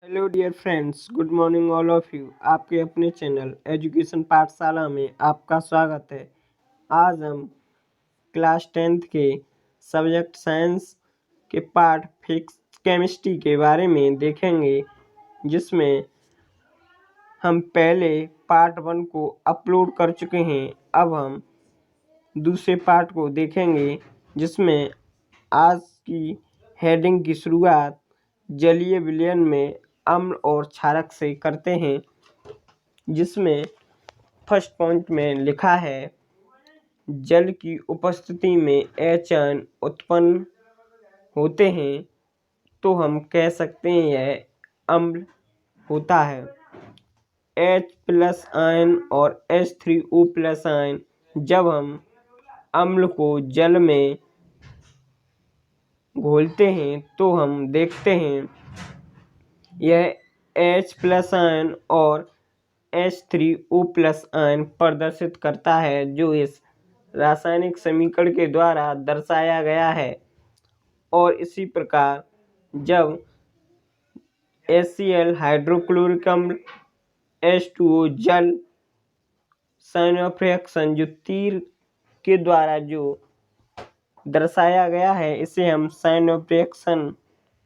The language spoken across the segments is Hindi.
Hello dear friends, good morning all of you. आपके अपने चैनल एजुकेशन पाठशाला में आपका स्वागत है। आज हम क्लास 10th के सब्जेक्ट साइंस के पार्ट फिजिक्स केमिस्ट्री के बारे में देखेंगे, जिसमें हम पहले पार्ट 1 को अपलोड कर चुके हैं। अब हम दूसरे पार्ट को देखेंगे, जिसमें आज की हेडिंग की शुरुआत जलीय विलयन में अम्ल और क्षारक से करते हैं, जिसमें फर्स्ट पॉइंट में लिखा है जल की उपस्थिति में H आयन उत्पन्न होते हैं, तो हम कह सकते हैं यह अम्ल होता है। H प्लस आयन और H3O प्लस आयन, जब हम अम्ल को जल में घोलते हैं तो हम देखते हैं यह H प्लस आयन और H3O प्लस आयन प्रदर्शित करता है, जो इस रासायनिक समीकरण के द्वारा दर्शाया गया है। और इसी प्रकार जब HCl हाइड्रोक्लोरिक अम्ल, H2O जल साइन ऑफ रिएक्शन जो तीर के द्वारा जो दर्शाया गया है, इसे हम साइन ऑफ रिएक्शन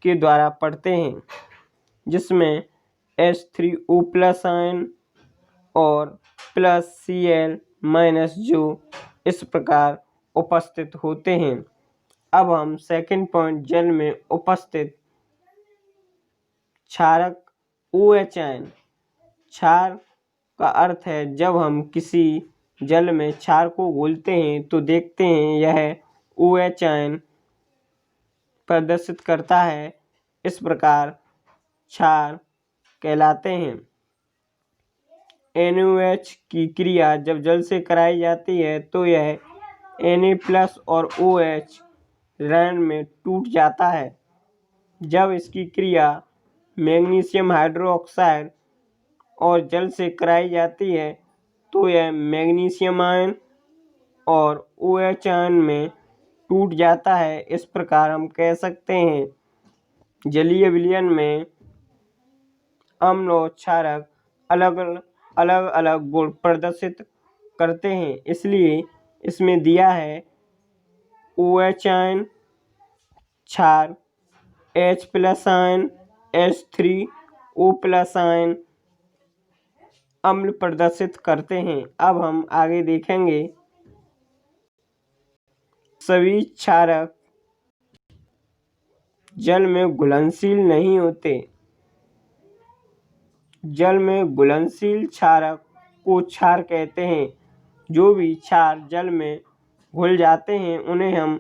के द्वारा पढ़ते हैं, जिसमें H3O प्लस आयन और प्लस Cl माइनस जो इस प्रकार उपस्थित होते हैं। अब हम सेकंड पॉइंट जल में उपस्थित क्षारक OH आयन। क्षार का अर्थ है जब हम किसी जल में क्षार को घोलते हैं तो देखते हैं यह OH आयन प्रदर्शित करता है। इस प्रकार क्षार कहलाते हैं। NaOH की क्रिया जब जल से कराई जाती है तो यह Na+ और OH ऋण में टूट जाता है। जब इसकी क्रिया मैग्नीशियम हाइड्रोक्साइड और जल से कराई जाती है तो यह मैग्नीशियम आयन और OH आयन में टूट जाता है। इस प्रकार हम कह सकते हैं जलीय विलयन में अम्ल और क्षारक अलग अलग गुण प्रदर्शित करते हैं। इसलिए इसमें दिया है OH आयन, क्षार, H plus ion, H3O plus ion अम्ल प्रदर्शित करते हैं। अब हम आगे देखेंगे सभी क्षारक जल में घुलनशील नहीं होते। जल में घुलनशील क्षारक को क्षार कहते हैं। जो भी क्षार जल में घुल जाते हैं उन्हें हम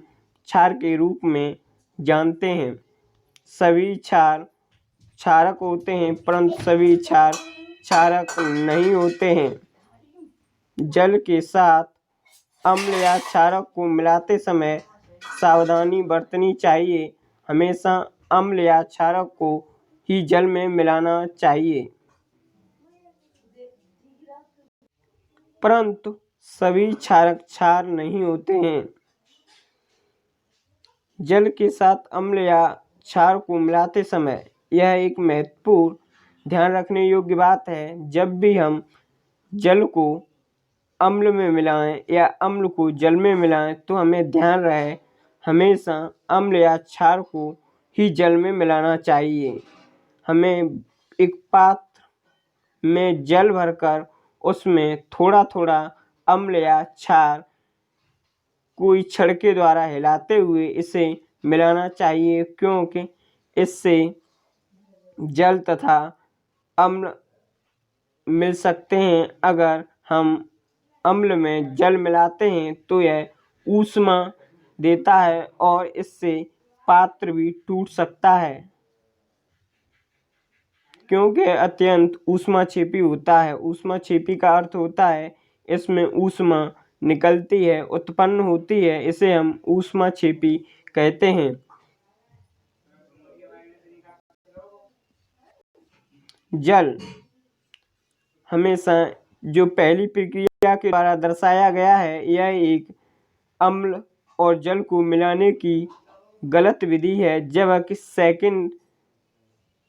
क्षार के रूप में जानते हैं। सभी क्षार क्षारक होते हैं, परंतु सभी क्षार क्षारक नहीं होते हैं। जल के साथ अम्ल या क्षारक को मिलाते समय सावधानी बरतनी चाहिए। हमेशा अम्ल या क्षारक को ही जल में मिलाना चाहिए, परंतु सभी क्षारक क्षार नहीं होते हैं। जल के साथ अम्ल या क्षार को मिलाते समय यह एक महत्वपूर्ण ध्यान रखने योग्य बात है। जब भी हम जल को अम्ल में मिलाएं या अम्ल को जल में मिलाएं तो हमें ध्यान रहे हमेशा अम्ल या क्षार को ही जल में मिलाना चाहिए। हमें एक पात्र में जल भरकर उसमें थोड़ा थोड़ा अम्ल या क्षार कोई छड़ के द्वारा हिलाते हुए इसे मिलाना चाहिए, क्योंकि इससे जल तथा अम्ल मिल सकते हैं। अगर हम अम्ल में जल मिलाते हैं तो यह ऊष्मा देता है और इससे पात्र भी टूट सकता है, क्योंकि अत्यंत ऊष्माक्षेपी होता है। ऊष्माक्षेपी का अर्थ होता है इसमें ऊष्मा निकलती है, उत्पन्न होती है, इसे हम ऊष्माक्षेपी कहते हैं। जल हमेशा जो पहली प्रक्रिया के द्वारा दर्शाया गया है, यह एक अम्ल और जल को मिलाने की गलत विधि है, जबकि सेकंड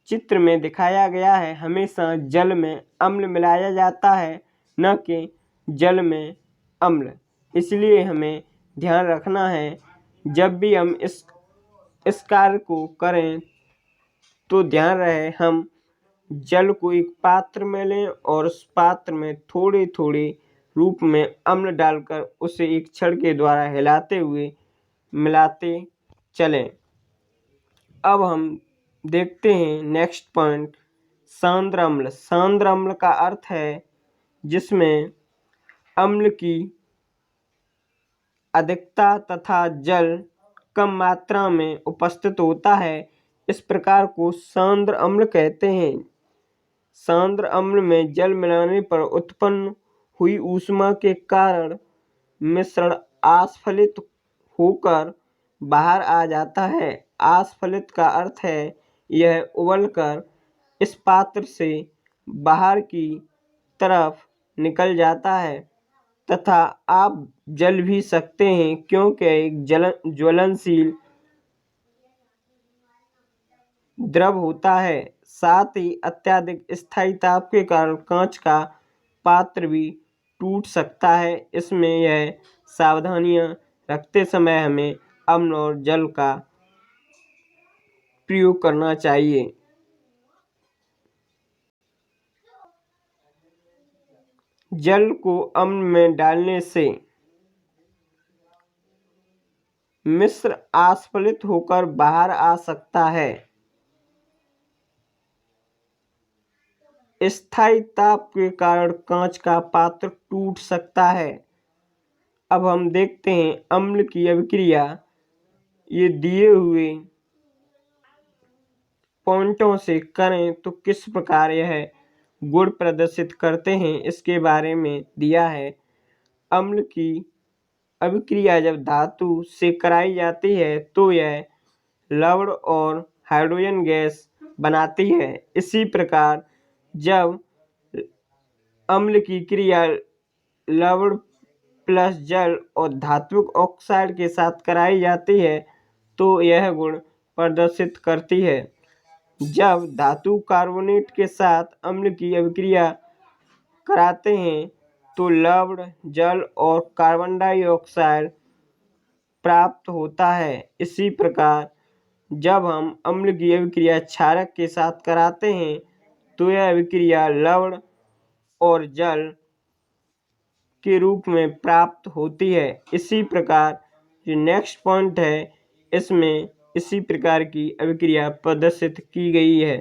चित्र में दिखाया गया है हमेशा जल में अम्ल मिलाया जाता है, न कि जल में अम्ल। इसलिए हमें ध्यान रखना है जब भी हम इस कार्य को करें तो ध्यान रहे हम जल को एक पात्र में लें और उस पात्र में थोड़े थोड़े रूप में अम्ल डालकर उसे एक छड़ के द्वारा हिलाते हुए मिलाते चलें। अब हम देखते हैं नेक्स्ट पॉइंट, सांद्र अम्ल। सांद्र अम्ल का अर्थ है जिसमें अम्ल की अधिकता तथा जल कम मात्रा में उपस्थित होता है। इस प्रकार को सांद्र अम्ल कहते हैं। सांद्र अम्ल में जल मिलाने पर उत्पन्न हुई ऊष्मा के कारण मिश्रण आस्फलित होकर बाहर आ जाता है। आस्फलित का अर्थ है यह उबलकर इस पात्र से बाहर की तरफ निकल जाता है तथा आप जल भी सकते हैं क्योंकि एक ज्वलनशील द्रव होता है। साथ ही अत्यधिक स्थायी ताप के कारण कांच का पात्र भी टूट सकता है। इसमें यह सावधानियां रखते समय हमें अम्ल और जल का प्रयोग करना चाहिए। जल को अम्ल में डालने से मिश्र आस्फलित होकर बाहर आ सकता है। स्थायी ताप के कारण कांच का पात्र टूट सकता है। अब हम देखते हैं अम्ल की अभिक्रिया। ये दिए हुए पॉइंटों से करें तो किस प्रकार यह गुण प्रदर्शित करते हैं इसके बारे में दिया है। अम्ल की अभिक्रिया जब धातु से कराई जाती है तो यह लवण और हाइड्रोजन गैस बनाती है। इसी प्रकार जब अम्ल की क्रिया लवण प्लस जल और धात्विक ऑक्साइड के साथ कराई जाती है तो यह गुण प्रदर्शित करती है। जब धातु कार्बोनेट के साथ अम्ल की अभिक्रिया कराते हैं तो लवण, जल और कार्बन डाइऑक्साइड प्राप्त होता है। इसी प्रकार जब हम अम्ल की अभिक्रिया क्षारक के साथ कराते हैं तो यह अभिक्रिया लवण और जल के रूप में प्राप्त होती है। इसी प्रकार जो नेक्स्ट पॉइंट है इसमें इसी प्रकार की अभिक्रिया प्रदर्शित की गई है।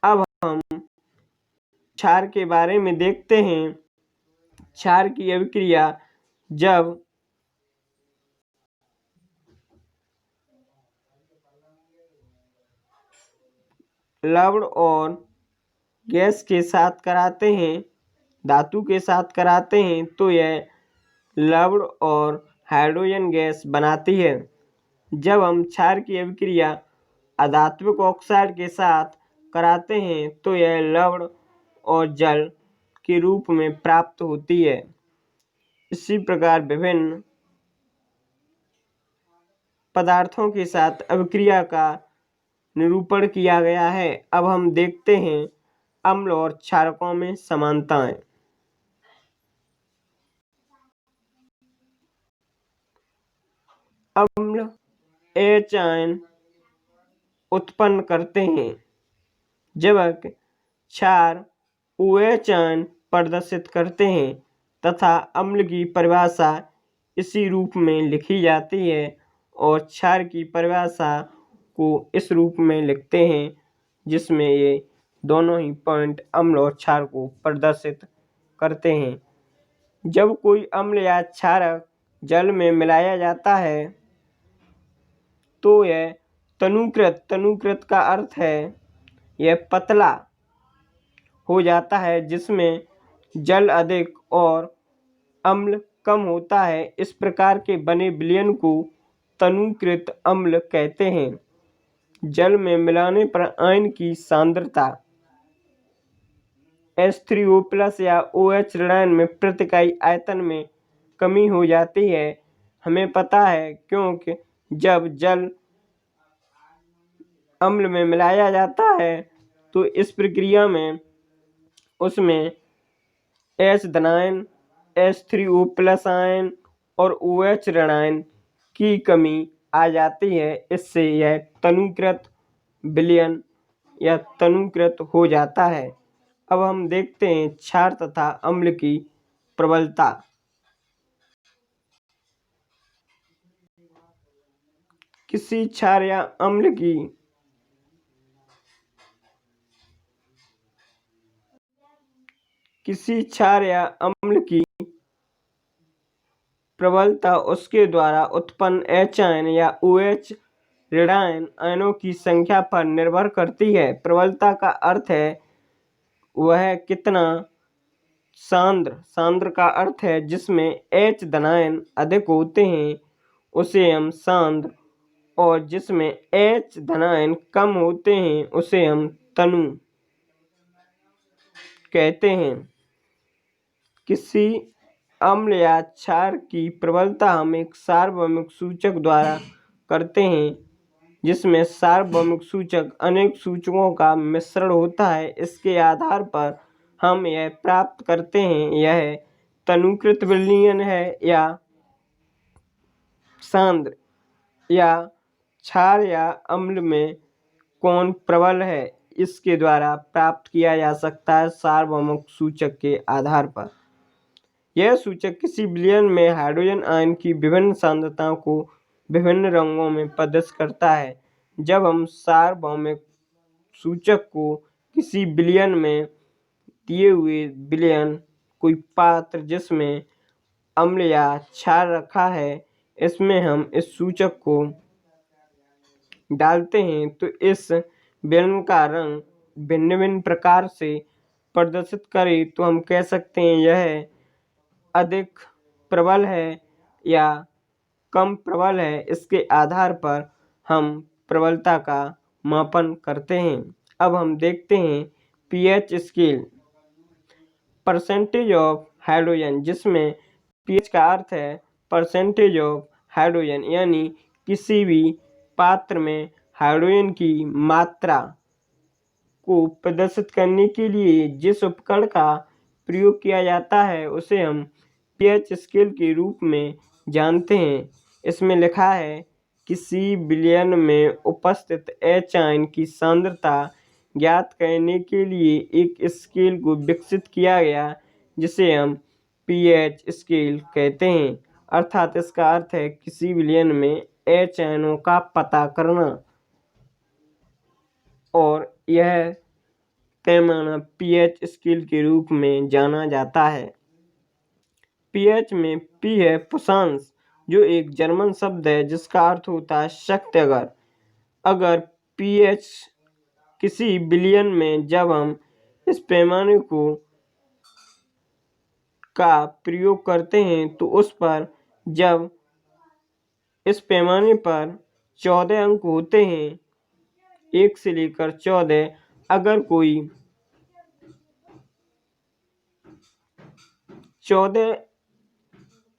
अब हम क्षार के बारे में देखते हैं। क्षार की अभिक्रिया जब लवण और गैस के साथ कराते हैं, धातु के साथ कराते हैं तो यह लवण और हाइड्रोजन गैस बनाती है। जब हम क्षार की अभिक्रिया अधात्विक ऑक्साइड के साथ कराते हैं तो यह लवण और जल के रूप में प्राप्त होती है। इसी प्रकार विभिन्न पदार्थों के साथ अभिक्रिया का निरूपण किया गया है। अब हम देखते हैं अम्ल और क्षारकों में समानताएं। अम्ल एच आयन उत्पन्न करते हैं जबकि क्षार OH आयन प्रदर्शित करते हैं तथा अम्ल की परिभाषा इसी रूप में लिखी जाती है और क्षार की परिभाषा को इस रूप में लिखते हैं जिसमें ये दोनों ही पॉइंट अम्ल और क्षार को प्रदर्शित करते हैं। जब कोई अम्ल या क्षारक जल में मिलाया जाता है तो यह तनुकृत का अर्थ है यह पतला हो जाता है जिसमें जल अधिक और अम्ल कम होता है। इस प्रकार के बने विलयन को तनुकृत अम्ल कहते हैं। जल में मिलाने पर आयन की सांद्रता H3O+ या OH ऋणायन में प्रति इकाई आयतन में कमी हो जाती है। हमें पता है क्योंकि जब जल अम्ल में मिलाया जाता है तो इस प्रक्रिया में उसमें H धनायन, H3O+ आयन और OH ऋणायन की कमी आ जाती है। इससे यह तनुकृत विलयन या तनुकृत हो जाता है। अब हम देखते हैं क्षार तथा अम्ल की प्रबलता। किसी क्षार या अम्ल की प्रबलता उसके द्वारा उत्पन्न H आयन या OH ऋणायन आयनों की संख्या पर निर्भर करती है। प्रबलता का अर्थ है वह कितना सांद्र का अर्थ है जिसमें H धनायन अधिक होते हैं उसे हम सांद्र, और जिसमें H धनायन कम होते हैं उसे हम तनु कहते हैं। किसी अम्ल या क्षार की प्रबलता हम एक सार्वभौमिक सूचक द्वारा करते हैं जिसमें सार्वभौमिक सूचक अनेक सूचकों का मिश्रण होता है। इसके आधार पर हम यह प्राप्त करते हैं यह तनुकृत विलयन है या सांद्र, या क्षार या अम्ल में कौन प्रबल है इसके द्वारा प्राप्त किया जा सकता है सार्वभौमिक सूचक के आधार पर। यह सूचक किसी विलयन में हाइड्रोजन आयन की विभिन्न सांद्रताओं को विभिन्न रंगों में प्रदर्शित करता है। जब हम सार्वभौमिक सूचक को किसी विलयन में दिए हुए विलयन कोई पात्र जिसमें अम्ल या क्षार रखा है इसमें हम इस सूचक को डालते हैं तो इस विलयन का रंग भिन्न भिन्न प्रकार से प्रदर्शित करे तो हम कह सकते हैं यह अधिक प्रबल है या कम प्रबल है। इसके आधार पर हम प्रबलता का मापन करते हैं। अब हम देखते हैं pH scale, percentage of hydrogen, जिसमें पीएच का अर्थ है परसेंटेज ऑफ हाइड्रोजन, यानी किसी भी पात्र में हाइड्रोजन की मात्रा को प्रदर्शित करने के लिए जिस उपकरण का प्रयोग किया जाता है उसे हम पीएच स्केल के रूप में जानते हैं। इसमें लिखा है किसी विलयन में उपस्थित H आयन की सांद्रता ज्ञात करने के लिए एक स्केल को विकसित किया गया जिसे हम पीएच स्केल कहते हैं। अर्थात इसका अर्थ है किसी विलयन में H आयनों का पता करना, और यह पैमाना पीएच स्केल के रूप में जाना जाता है। पीएच में पी है पुषांश, जो एक जर्मन शब्द है जिसका अर्थ होता है शक्ति। अगर पीएच किसी विलयन में जब हम इस पैमाने का प्रयोग करते हैं तो उस पर जब इस पैमाने पर 14 अंक होते हैं 1 से लेकर 14, अगर कोई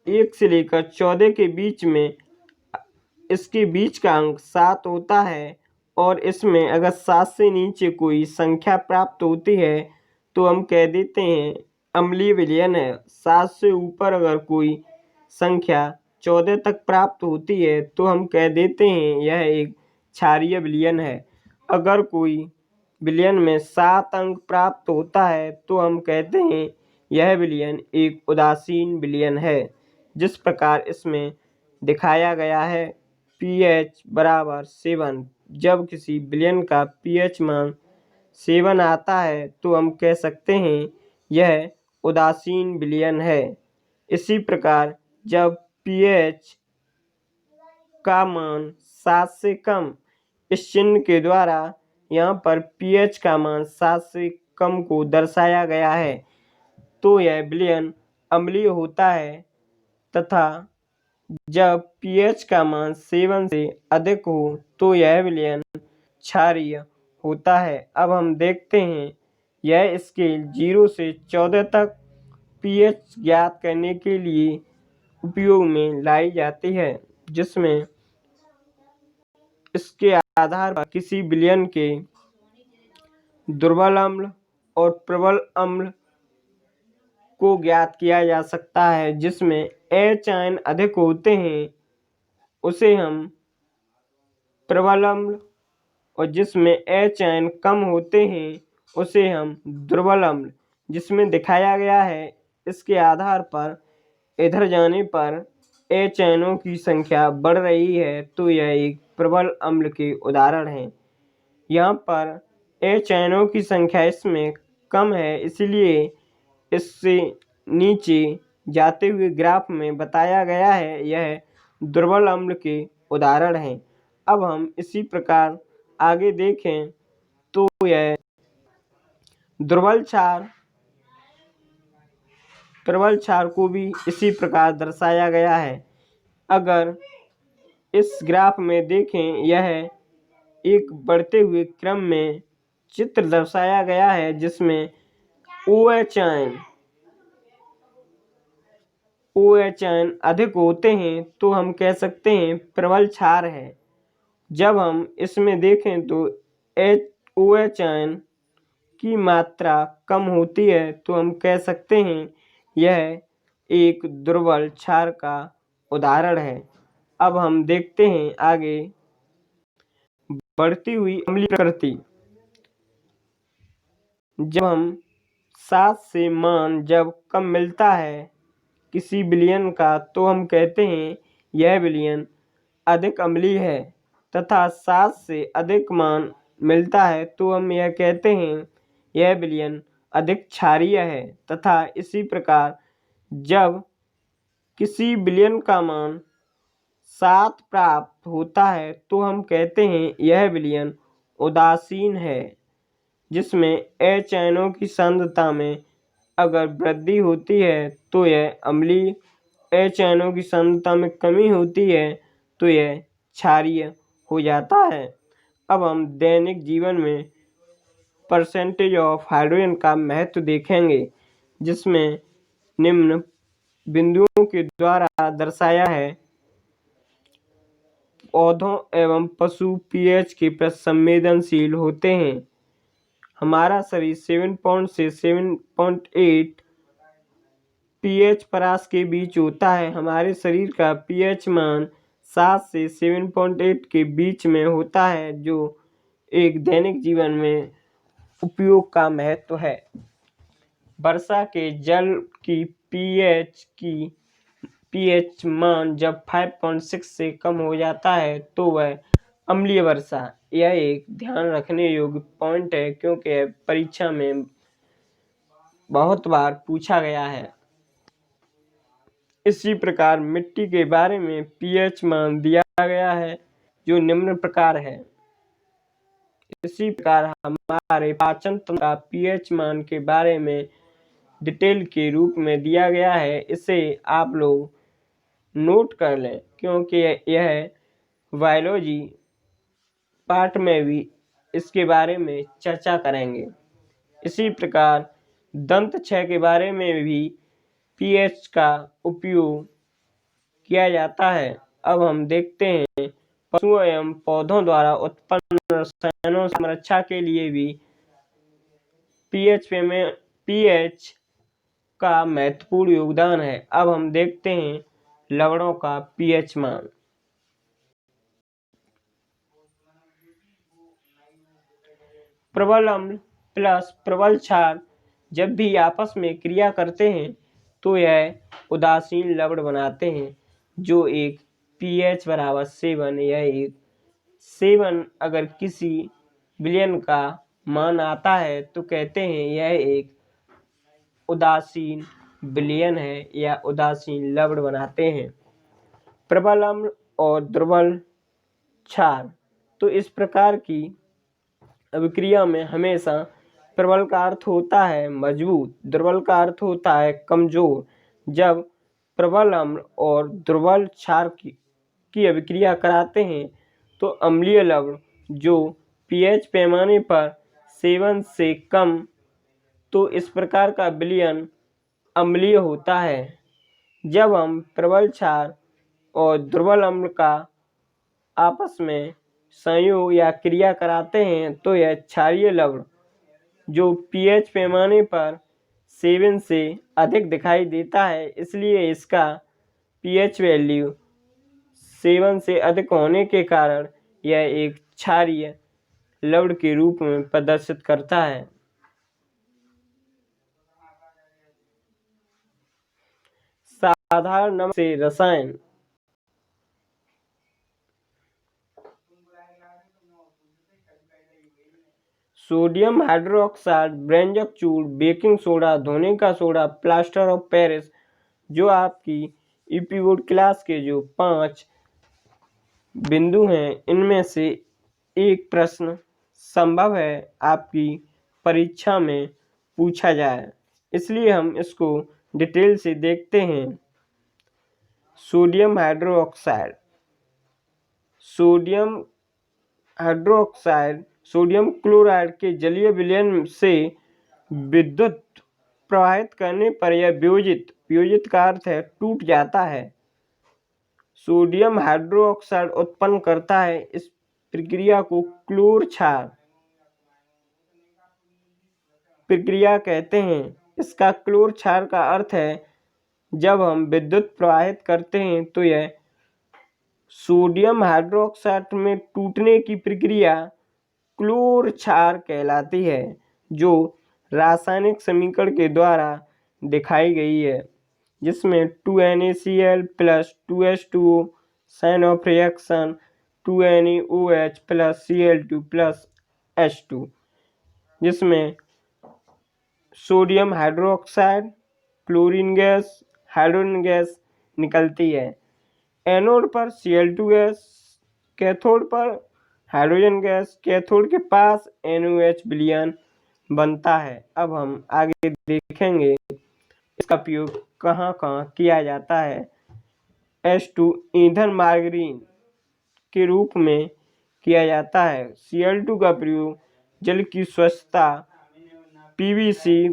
1 से लेकर 14 के बीच में इसके बीच का अंक 7 होता है और इसमें अगर 7 से नीचे कोई संख्या प्राप्त होती है तो हम कह देते हैं अम्लीय विलयन है। 7 से ऊपर अगर कोई संख्या 14 तक प्राप्त होती है तो हम कह देते हैं यह एक क्षारीय विलयन है। अगर कोई विलयन में 7 अंक प्राप्त होता है तो हम कहते हैं यह विलयन एक उदासीन विलयन है। जिस प्रकार इसमें दिखाया गया है pH बराबर 7, जब किसी विलयन का pH मान 7 आता है तो हम कह सकते हैं यह उदासीन विलयन है। इसी प्रकार जब pH का मान 7 से कम, इस चिन्ह के द्वारा यहाँ पर pH का मान 7 से कम को दर्शाया गया है तो यह विलयन अम्लीय होता है, तथा जब pH का मान 7 से अधिक हो तो यह विलयन क्षारीय होता है। अब हम देखते हैं यह स्केल 0 से 14 तक pH ज्ञात करने के लिए उपयोग में लाई जाती है, जिसमें इसके आधार पर किसी विलयन के दुर्बल अम्ल और प्रबल अम्ल को ज्ञात किया जा सकता है। जिसमें H आयन अधिक होते हैं उसे हम प्रबल अम्ल और जिसमें H आयन कम होते हैं उसे हम दुर्बल अम्ल जिसमें दिखाया गया है। इसके आधार पर इधर जाने पर H आयनों की संख्या बढ़ रही है तो यह एक प्रबल अम्ल के उदाहरण है। यहाँ पर H आयनों की संख्या इसमें कम है, इसलिए इससे नीचे जाते हुए ग्राफ में बताया गया है यह दुर्बल अम्ल के उदाहरण हैं। अब हम इसी प्रकार आगे देखें तो यह दुर्बल क्षार प्रबल क्षार को भी इसी प्रकार दर्शाया गया है। अगर इस ग्राफ में देखें यह एक बढ़ते हुए क्रम में चित्र दर्शाया गया है जिसमें OH आयन अधिक होते हैं तो हम कह सकते हैं प्रबल क्षार है। जब हम इसमें देखें तो OH आयन की मात्रा कम होती है तो हम कह सकते हैं यह एक दुर्बल क्षार का उदाहरण है। अब हम देखते हैं आगे बढ़ती हुई अम्लीय प्रकृति। जब हम 7 से मान जब कम मिलता है किसी विलयन का तो हम कहते हैं यह विलयन अधिक अम्लीय है, तथा 7 से अधिक मान मिलता है तो हम यह कहते हैं यह विलयन अधिक क्षारीय है। तथा इसी प्रकार जब किसी विलयन का मान 7 प्राप्त होता है तो हम कहते हैं यह विलयन उदासीन है। जिसमें H आयनों की सांद्रता में अगर वृद्धि होती है तो यह अम्लीय, H आयनों की सांद्रता में कमी होती है तो यह क्षारीय हो जाता है। अब हम दैनिक जीवन में परसेंटेज ऑफ हाइड्रोजन का महत्व देखेंगे, जिसमें निम्न बिंदुओं के द्वारा दर्शाया है। पौधों एवं पशु pH के प्रति संवेदनशील होते हैं। हमारा शरीर 7 से 7.8 pH परास के बीच होता है। हमारे शरीर का pH मान 7 से 7.8 के बीच में होता है, जो एक दैनिक जीवन में उपयोग का महत्व है। वर्षा के जल की pH मान जब 5.6 से कम हो जाता है तो वह अम्लीय वर्षा। यह एक ध्यान रखने योग्य पॉइंट है क्योंकि यह परीक्षा में बहुत बार पूछा गया है। इसी प्रकार मिट्टी के बारे में pH मान दिया गया है जो निम्न प्रकार है। इसी प्रकार हमारे पाचन तंत्र का pH मान के बारे में डिटेल के रूप में दिया गया है। इसे आप लोग नोट कर लें क्योंकि यह बायोलॉजी पार्ट में भी इसके बारे में चर्चा करेंगे। इसी प्रकार दंत क्षय के बारे में भी pH का उपयोग किया जाता है। अब हम देखते हैं पशुओं एवं पौधों द्वारा उत्पन्न रसायनों से संरक्षा के लिए भी pH का महत्वपूर्ण योगदान है। अब हम देखते हैं लवणों का pH मान। प्रबल अम्ल प्लस प्रबल क्षार जब भी आपस में क्रिया करते हैं तो यह उदासीन लवण बनाते हैं, जो एक pH बराबर 7 यह एक 7 अगर किसी विलयन का मान आता है तो कहते हैं यह एक उदासीन विलयन है या उदासीन लवण बनाते हैं। प्रबल अम्ल और दुर्बल क्षार, तो इस प्रकार की अभिक्रिया में हमेशा प्रबल का अर्थ होता है मजबूत, दुर्बल का अर्थ होता है कमजोर। जब प्रबल अम्ल और दुर्बल क्षार की अभिक्रिया कराते हैं तो अम्लीय लवण जो pH पैमाने पर 7 से कम, तो इस प्रकार का विलयन अम्लीय होता है। जब हम प्रबल क्षार और दुर्बल अम्ल का आपस में संयोग या क्रिया कराते हैं तो यह क्षारीय लवण जो पीएच पैमाने पर 7 से अधिक दिखाई देता है, इसलिए इसका पीएच वैल्यू 7 से अधिक होने के कारण यह एक क्षारीय लवण के रूप में प्रदर्शित करता है। साधारण नमक से रसायन। सोडियम हाइड्रोक्साइड, ब्रेंजक चूर्ण, बेकिंग सोडा, धोने का सोडा, प्लास्टर ऑफ पेरिस, जो आपकी ईपी बोर्ड क्लास के जो 5 बिंदु हैं, इनमें से एक प्रश्न संभव है आपकी परीक्षा में पूछा जाए, इसलिए हम इसको डिटेल से देखते हैं। Sodium hydroxide. Sodium hydroxide sodium chloride के जलीय विलयन से विद्युत प्रवाहित करने पर यह वियोजित का अर्थ है टूट जाता है। सोडियम हाइड्रोक्साइड उत्पन्न करता है। इस प्रक्रिया को क्लोर क्षार प्रक्रिया कहते हैं। इसका क्लोर क्षार का अर्थ है जब हम विद्युत प्रवाहित करते हैं तो यह सोडियम हाइड्रोक्साइड में टूटने की प्रक्रिया क्लोर क्षार कहलाती है, जो रासायनिक समीकरण के द्वारा दिखाई गई है, जिसमें 2NaCl plus 2H2O sign of reaction 2NaOH plus Cl2 plus H2, जिसमें sodium hydroxide, chlorine gas, hydrogen gas निकलती है। एनोड पर Cl2 गैस, कैथोड पर हाइड्रोजन गैस, कैथोड के पास NaOH विलयन बनता है। अब हम आगे देखेंगे इसका उपयोग कहाँ कहाँ किया जाता है। H2 ईंधन मार्गरीन के रूप में किया जाता है। Cl2 का प्रयोग जल की स्वच्छता, PVC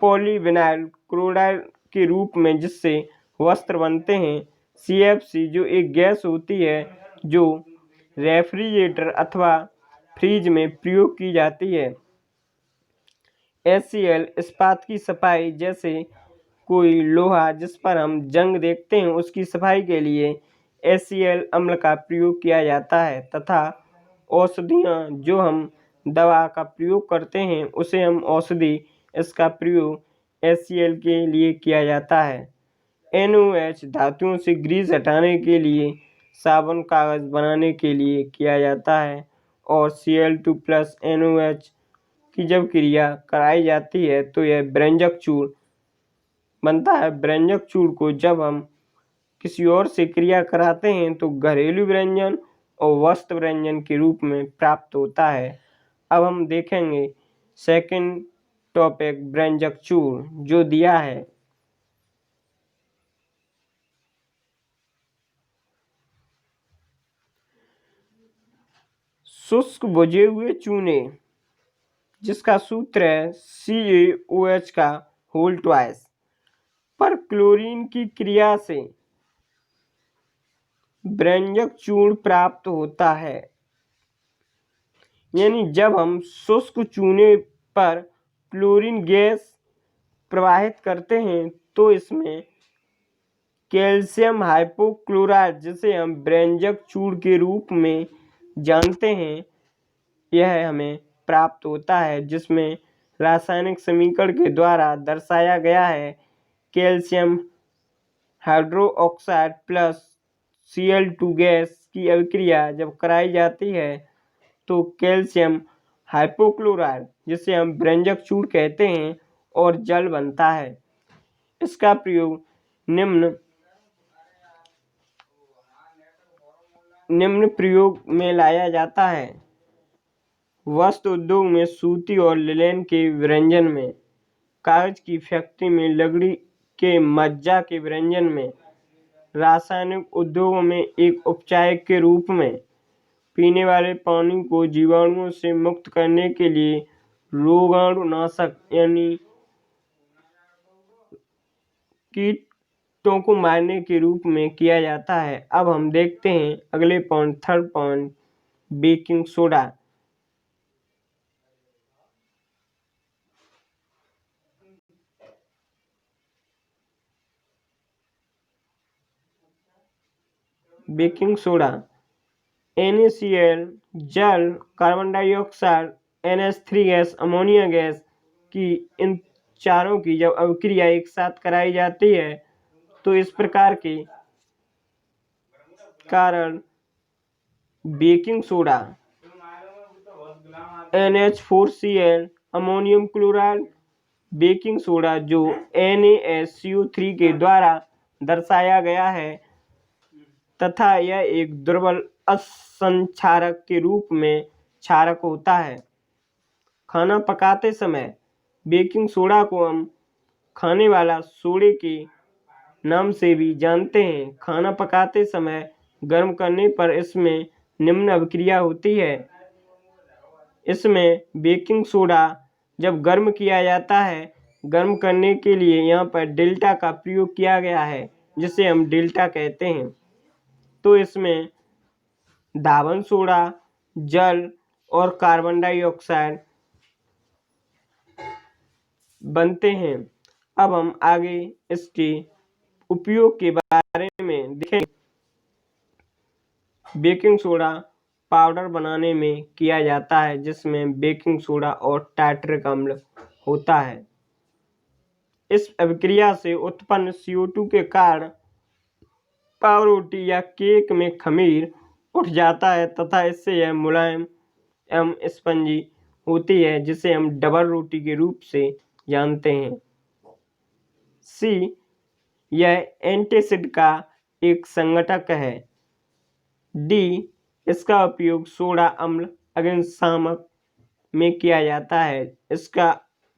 पॉलीविनाइल क्लोराइड के रूप में जिससे वस्त्र बनते हैं। CFC जो एक गैस होती है जो रेफ्रिजरेटर अथवा फ्रिज में प्रयोग की जाती है। HCl इस्पात की सफाई, जैसे कोई लोहा जिस पर हम जंग देखते हैं उसकी सफाई के लिए HCl अम्ल का प्रयोग किया जाता है। तथा औषधियाँ जो हम दवा का प्रयोग करते हैं उसे हम औषधि, इसका प्रयोग HCl के लिए किया जाता है। NaOH धातुओं से ग्रीस हटाने के लिए, साबुन कागज बनाने के लिए किया जाता है। और Cl2 प्लस NaOH की जब क्रिया कराई जाती है तो यह व्यंजक चूर्ण बनता है। व्यंजक चूर्ण को जब हम किसी और से क्रिया कराते हैं तो घरेलू व्यंजन और वस्त्र व्यंजन के रूप में प्राप्त होता है। अब हम देखेंगे सेकंड टॉपिक व्यंजक चूर्ण जो दिया है। शुष्क बुझे हुए चूने, जिसका सूत्र है CaOH का होल ट्वाइस, पर क्लोरीन की क्रिया से व्यंजक चूर्ण प्राप्त होता है। यानी जब हम शुष्क चूने पर क्लोरीन गैस प्रवाहित करते हैं तो इसमें कैल्शियम हाइपोक्लोराइड, जिसे हम व्यंजक चूर्ण के रूप में जानते हैं, यह हमें प्राप्त होता है, जिसमें रासायनिक समीकरण के द्वारा दर्शाया गया है। Calcium hydroxide plus Cl2 gas की अभिक्रिया जब कराई जाती है तो कैल्शियम हाइपोक्लोराइड, जिसे हम व्यंजक चूर्ण कहते हैं, और जल बनता है। इसका प्रयोग निम्न प्रयोग में लाया जाता है। वस्त्र उद्योग में सूती और लिनेन के व्यंजन में, कागज की फैक्ट्री में लकड़ी के मज्जा के व्यंजन में, रासायनिक उद्योगों में एक उपचायक के रूप में, पीने वाले पानी को जीवाणुओं से मुक्त करने के लिए रोगाणुनाशक यानी को मारने के रूप में किया जाता है। अब हम देखते हैं अगले point, third point, baking soda. Baking soda NaCl, जल, carbon dioxide, NH3 gas, ammonia gas की, इन चारों की जब अभिक्रिया एक साथ कराई जाती है तो इस प्रकार के कारण baking soda NH4Cl, ammonium chloride, baking soda जो NaSO3 के द्वारा दर्शाया गया है तथा यह एक दुर्बल असंक्षारक के रूप में क्षारक होता है। खाना पकाते समय बेकिंग सोडा को हम खाने वाला सोडे के नाम से भी जानते हैं। खाना पकाते समय गर्म करने पर इसमें निम्न अभिक्रिया होती है। इसमें बेकिंग सोडा जब गर्म किया जाता है, गर्म करने के लिए यहाँ पर डेल्टा का प्रयोग किया गया है जिसे हम डेल्टा कहते हैं। तो इसमें धावन सोडा, जल और कार्बन डाइऑक्साइड बनते हैं। अब हम आगे इसके उपयोग के बारे में देखेंगे। बेकिंग सोडा पाउडर बनाने में किया जाता है जिसमें बेकिंग सोडा और टार्टरिक अम्ल होता है। इस अभिक्रिया से उत्पन्न CO2 के कारण पाव रोटी या केक में खमीर उठ जाता है तथा इससे यह मुलायम एवं स्पंजी होती है जिसे हम डबल रोटी के रूप से जानते हैं। C, यह एंटासिड का एक संघटक है। D, इसका उपयोग सोडा अम्ल अग्निशामक में किया जाता है। इसका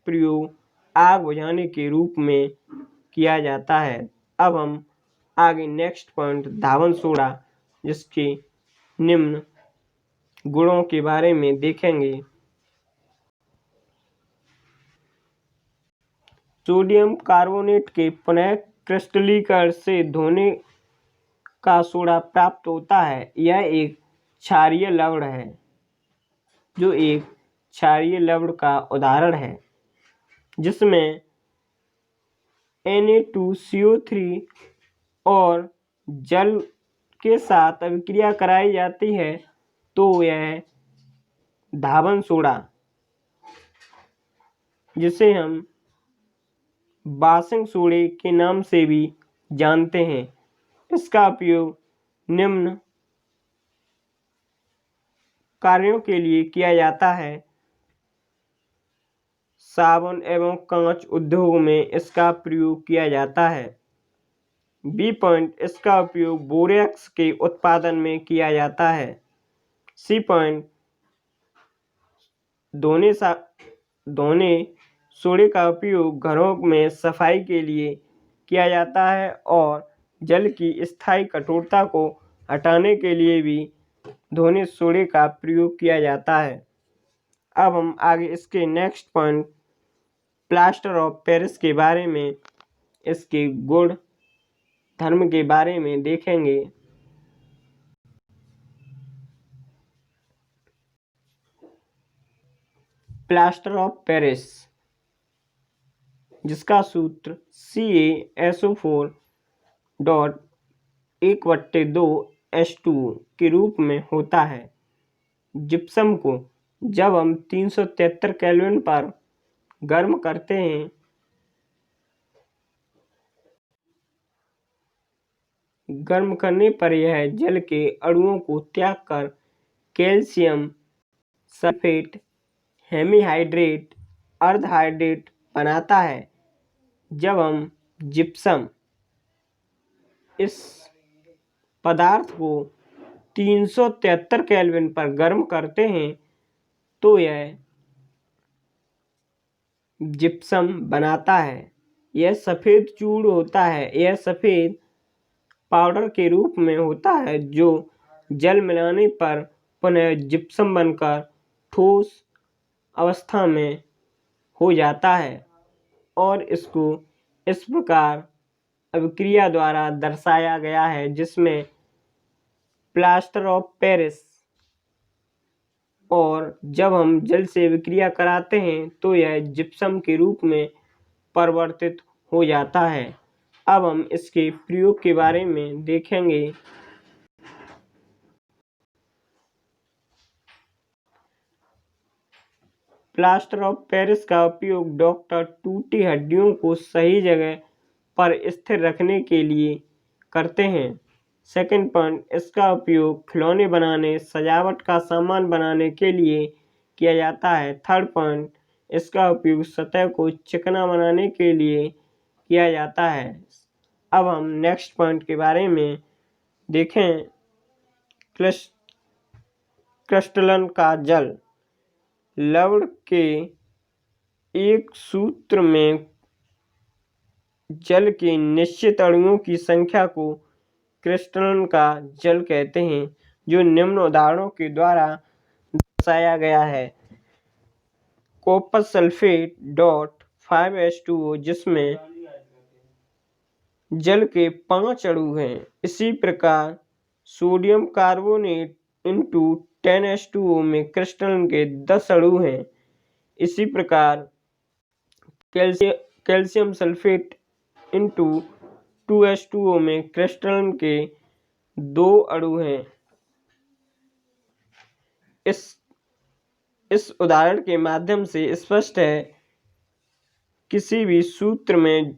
प्रयोग आग बुझाने के रूप में किया जाता है। अब हम आगे नेक्स्ट पॉइंट, धावन सोडा, जिसके निम्न गुणों के बारे में देखेंगे। सोडियम कार्बोनेट के पुनः क्रिस्टलीकरण से धोने का सोडा प्राप्त होता है। यह एक क्षारीय लवण है जो एक क्षारीय लवण का उदाहरण है जिसमें Na2CO3 और जल के साथ अभिक्रिया कराई जाती है तो यह धावन सोडा, जिसे हम वाशिंग सोडे के नाम से भी जानते हैं, इसका उपयोग निम्न कार्यों के लिए किया जाता है। साबुन एवं कांच उद्योग में इसका प्रयोग किया जाता है। बी पॉइंट, इसका उपयोग बोरेक्स के उत्पादन में किया जाता है। सी पॉइंट, धोने सोडे का उपयोग घरों में सफाई के लिए किया जाता है और जल की स्थायी कठोरता को हटाने के लिए भी धोने सोडे का प्रयोग किया जाता है। अब हम आगे इसके next point, plaster of Paris के बारे में, इसके गुण धर्म के बारे में देखेंगे। प्लास्टर ऑफ पेरिस, जिसका सूत्र CaSO4.1/2 के रूप में होता है। जिप्सम को जब हम 373 केल्विन पर गर्म करते हैं गर्म करने पर यह जल के अणुओं को त्याग कर कैल्शियम सल्फेट, हेमीहाइड्रेट, अर्धहाइड्रेट बनाता है। जब हम जिप्सम इस पदार्थ को 373 केल्विन पर गर्म करते हैं तो यह जिप्सम बनाता है। यह सफ़ेद चूर्ण होता है। यह सफ़ेद पाउडर के रूप में होता है जो जल मिलाने पर पुनः जिप्सम बनकर ठोस अवस्था में हो जाता है और इसको इस प्रकार अभिक्रिया द्वारा दर्शाया गया है, जिसमें प्लास्टर ऑफ पेरिस और जब हम जल से अभिक्रिया कराते हैं तो यह जिप्सम के रूप में परिवर्तित हो जाता है। अब हम इसके प्रयोग के बारे में देखेंगे। प्लास्टर ऑफ पेरिस का उपयोग डॉक्टर टूटी हड्डियों को सही जगह पर स्थिर रखने के लिए करते हैं। सेकंड पॉइंट, इसका उपयोग खिलौने बनाने, सजावट का सामान बनाने के लिए किया जाता है। थर्ड पॉइंट, इसका उपयोग सतह को चिकना बनाने के लिए किया जाता है। अब हम नेक्स्ट पॉइंट के बारे में देखें। क्रिस्टलन का जल। लवण के एक सूत्र में जल के निश्चित अणुओं की संख्या को क्रिस्टलन का जल कहते हैं, जो निम्न उदाहरणों के द्वारा दर्शाया गया है। कॉपर सल्फेट .5H2O, जिसमें जल के 5 अणु हैं। इसी प्रकार सोडियम कार्बोनेट इंटू 10H2O में क्रिस्टलन के 10 अणु हैं। इसी प्रकार कैल्शियम सल्फेट इंटू 2H2O में क्रिस्टलन के 2 अणु हैं। इस उदाहरण के माध्यम से स्पष्ट है, किसी भी सूत्र में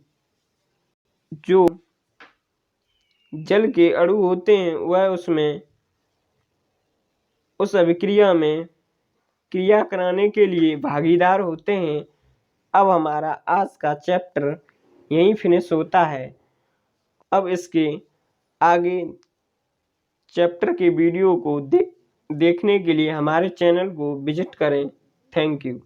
जो जल के अणु होते हैं वह उसमें उस अभिक्रिया में क्रिया कराने के लिए भागीदार होते हैं। अब हमारा आज का चैप्टर यहीं फिनिश होता है। अब इसके आगे चैप्टर के वीडियो को देखने के लिए हमारे चैनल को विजिट करें। Thank you.